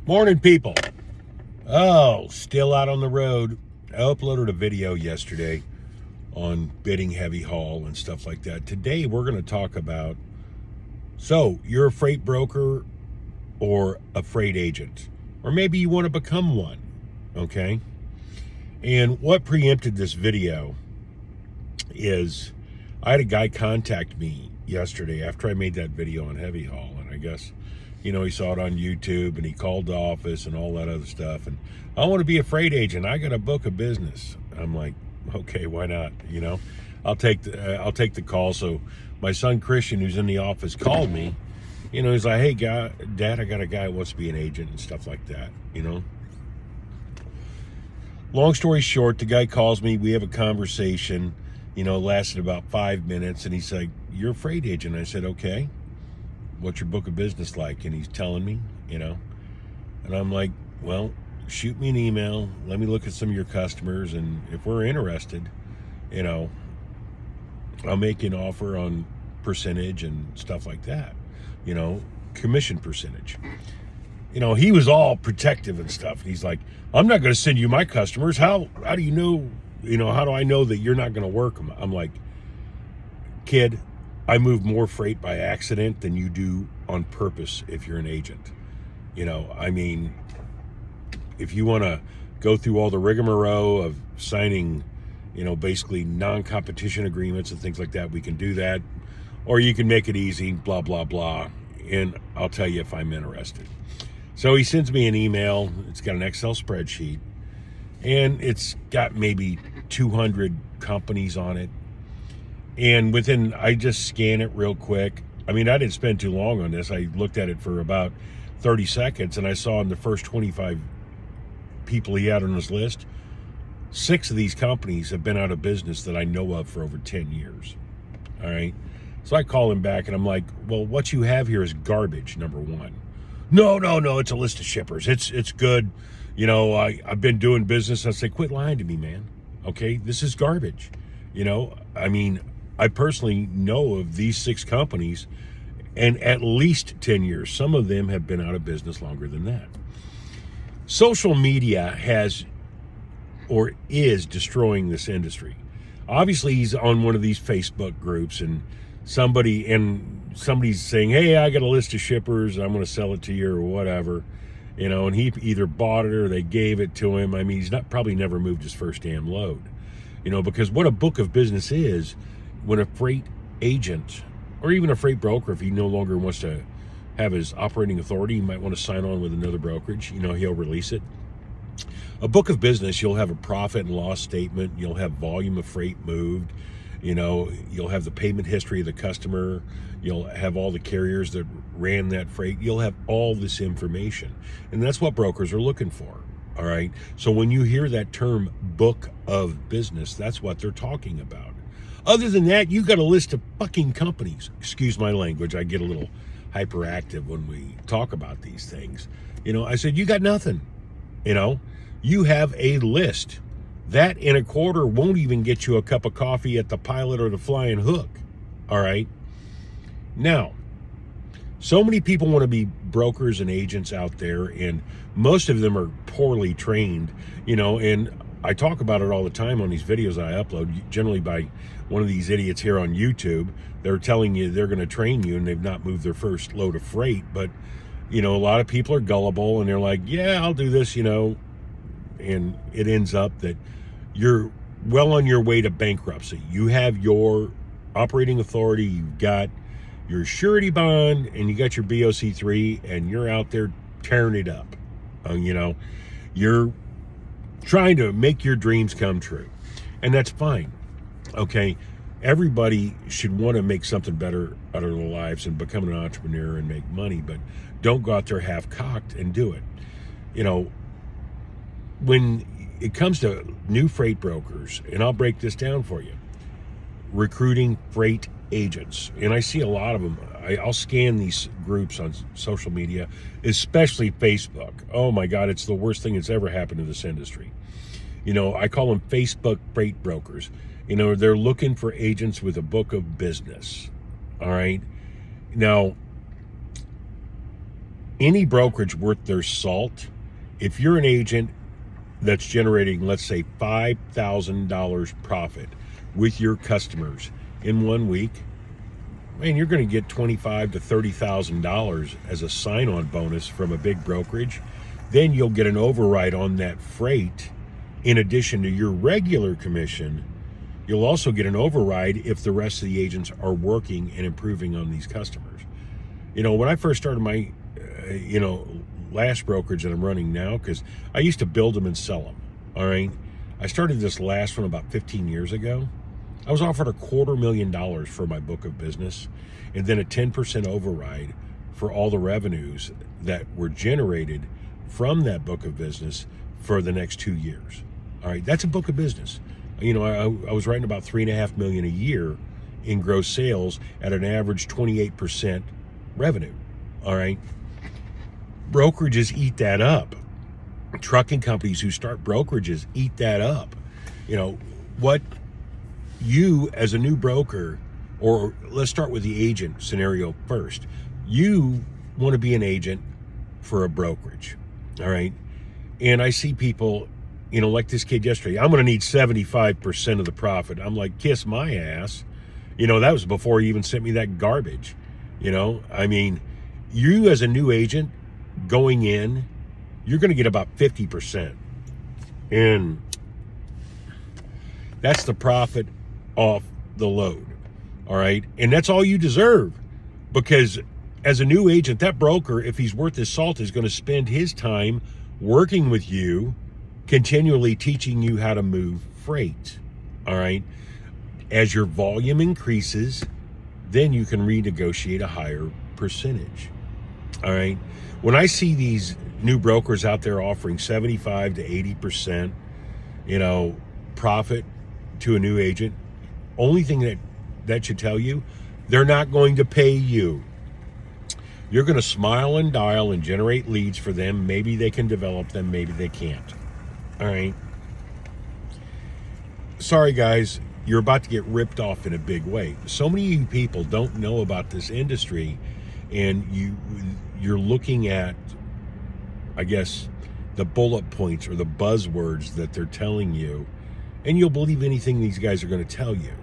Morning, people. Oh, still out on the road. I uploaded a video yesterday on bidding heavy haul and stuff like that. Today, we're going to talk about, so you're a freight broker or a freight agent, or maybe you want to become one, okay? And what preempted this video is I had a guy contact me yesterday after I made that video on heavy haul, and I guess, he saw it on YouTube and he called the office and all that other stuff. And I want to be a freight agent. I got a book of business. I'm like, okay, why not? I'll take the call. So my son Christian, who's in the office, called me. He's like, hey, Dad, I got a guy who wants to be an agent and stuff like that. Long story short, the guy calls me. We have a conversation. Lasted about 5 minutes, and he's like, you're a freight agent. I said, okay. What's your book of business like? And he's telling me, and I'm like, well, shoot me an email. Let me look at some of your customers, and if we're interested, I'll make you an offer on percentage and stuff like that, commission percentage. He was all protective and stuff. And he's like, I'm not going to send you my customers. How do you know, how do I know that you're not going to work them? I'm like, kid, I move more freight by accident than you do on purpose if you're an agent. If you want to go through all the rigmarole of signing, basically non-competition agreements and things like that, we can do that. Or you can make it easy, blah, blah, blah. And I'll tell you if I'm interested. So he sends me an email. It's got an Excel spreadsheet. And it's got maybe 200 companies on it. And I just scan it real quick. I didn't spend too long on this. I looked at it for about 30 seconds, and I saw in the first 25 people he had on his list, 6 of these companies have been out of business that I know of for over 10 years. All right? So I call him back, and I'm like, well, what you have here is garbage, number one. No, it's a list of shippers. It's good. I've been doing business. I say, quit lying to me, man. Okay? This is garbage. I personally know of these 6 companies, and at least 10 years. Some of them have been out of business longer than that. Social media is destroying this industry. Obviously, he's on one of these Facebook groups, and somebody's saying, hey, I got a list of shippers, I'm going to sell it to you or whatever. And he either bought it or they gave it to him. He's probably never moved his first damn load. Because what a book of business is, when a freight agent or even a freight broker, if he no longer wants to have his operating authority, he might want to sign on with another brokerage. He'll release it. A book of business, you'll have a profit and loss statement. You'll have volume of freight moved. You'll have the payment history of the customer. You'll have all the carriers that ran that freight. You'll have all this information. And that's what brokers are looking for. All right. So when you hear that term book of business, that's what they're talking about. Other than that, you got a list of fucking companies. Excuse my language. I get a little hyperactive when we talk about these things. I said, you got nothing. You have a list. That in a quarter won't even get you a cup of coffee at the Pilot or the Flying Hook. All right. Now, so many people want to be brokers and agents out there, and most of them are poorly trained, and I talk about it all the time on these videos I upload, generally by one of these idiots here on YouTube. They're telling you they're going to train you, and they've not moved their first load of freight. But, a lot of people are gullible, and they're like, yeah, I'll do this, and it ends up that you're well on your way to bankruptcy. You have your operating authority, you've got your surety bond, and you got your BOC3, and you're out there tearing it up. You're trying to make your dreams come true, and that's fine. Okay, everybody should want to make something better out of their lives and become an entrepreneur and make money, but don't go out there half-cocked and do it. When it comes to new freight brokers, and I'll break this down for you, recruiting freight agents, and I see a lot of them. I'll scan these groups on social media, especially Facebook. Oh my God, it's the worst thing that's ever happened to this industry. I call them Facebook freight brokers. They're looking for agents with a book of business. All right. Now, Any brokerage worth their salt, if you're an agent that's generating, let's say, $5,000 profit with your customers in 1 week, man, you're going to get $25,000 to $30,000 as a sign-on bonus from a big brokerage. Then you'll get an override on that freight. In addition to your regular commission, you'll also get an override if the rest of the agents are working and improving on these customers. You know, when I first started my, last brokerage that I'm running now, because I used to build them and sell them, all right? I started this last one about 15 years ago. I was offered $250,000 for my book of business, and then a 10% override for all the revenues that were generated from that book of business for the next 2 years. All right, that's a book of business. You know, I was writing about $3.5 million a year in gross sales at an average 28% revenue. All right, brokerages eat that up. Trucking companies who start brokerages eat that up. You know, what you as a new broker, or let's start with the agent scenario first. You want to be an agent for a brokerage, all right? And I see people, like this kid yesterday, I'm going to need 75% of the profit. I'm like, kiss my ass. That was before he even sent me that garbage. I mean, you as a new agent going in, you're going to get about 50%. And that's the profit off the load. All right. And that's all you deserve, because as a new agent, that broker, if he's worth his salt, is going to spend his time working with you, continually teaching you how to move freight. All right. As your volume increases, then you can renegotiate a higher percentage. All right. When I see these new brokers out there offering 75 to 80%, profit to a new agent, only thing that should tell you, they're not going to pay you. You're going to smile and dial and generate leads for them. Maybe they can develop them, maybe they can't. All right. Sorry, guys, you're about to get ripped off in a big way. So many of you people don't know about this industry, and you're looking at, I guess, the bullet points or the buzzwords that they're telling you, and you'll believe anything these guys are going to tell you.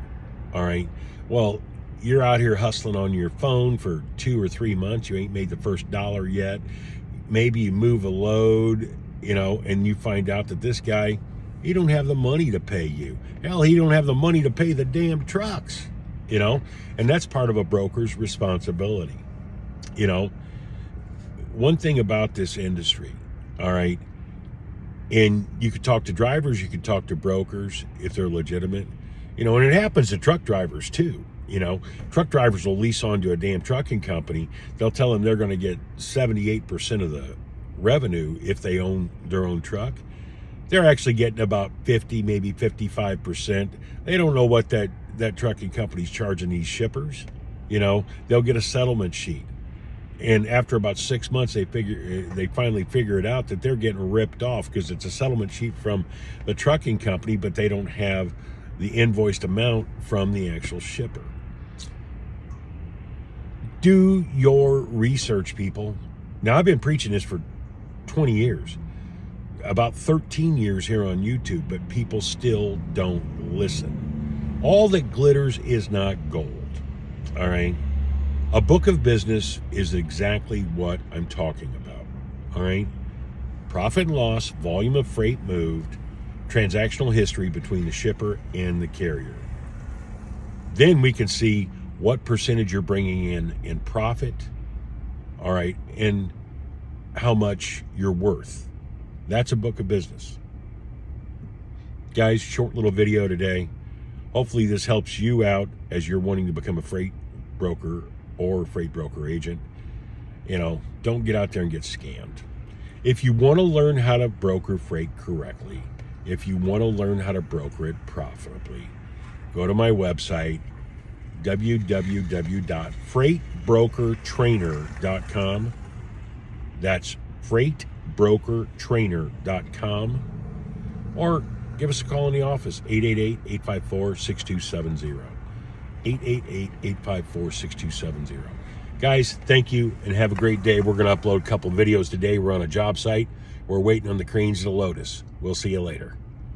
All right. Well, you're out here hustling on your phone for 2 or 3 months. You ain't made the first dollar yet. Maybe you move a load, and you find out that this guy, he don't have the money to pay you. Hell, he don't have the money to pay the damn trucks, and that's part of a broker's responsibility. One thing about this industry, all right, and you could talk to drivers, you could talk to brokers if they're legitimate, and it happens to truck drivers too. Truck drivers will lease onto a damn trucking company. They'll tell them they're going to get 78% of the revenue if they own their own truck. They're actually getting about 50, maybe 55%. They don't know what that trucking company's charging these shippers. They'll get a settlement sheet. And after about 6 months, they finally figure it out that they're getting ripped off because it's a settlement sheet from the trucking company, but they don't have the invoiced amount from the actual shipper. Do your research, people. Now, I've been preaching this for 20 years, about 13 years here on YouTube, but people still don't listen. All that glitters is not gold, all right? A book of business is exactly what I'm talking about, all right? Profit and loss, volume of freight moved, transactional history between the shipper and the carrier. Then we can see what percentage you're bringing in profit, all right, and how much you're worth. That's a book of business. Guys, short little video today. Hopefully this helps you out as you're wanting to become a freight broker or freight broker agent. Don't get out there and get scammed. If you want to learn how to broker freight correctly, if you want to learn how to broker it profitably, go to my website, www.freightbrokertrainer.com. That's freightbrokertrainer.com. Or give us a call in the office, 888-854-6270. 888-854-6270. Guys, thank you and have a great day. We're going to upload a couple videos today. We're on a job site. We're waiting on the cranes to load us. We'll see you later.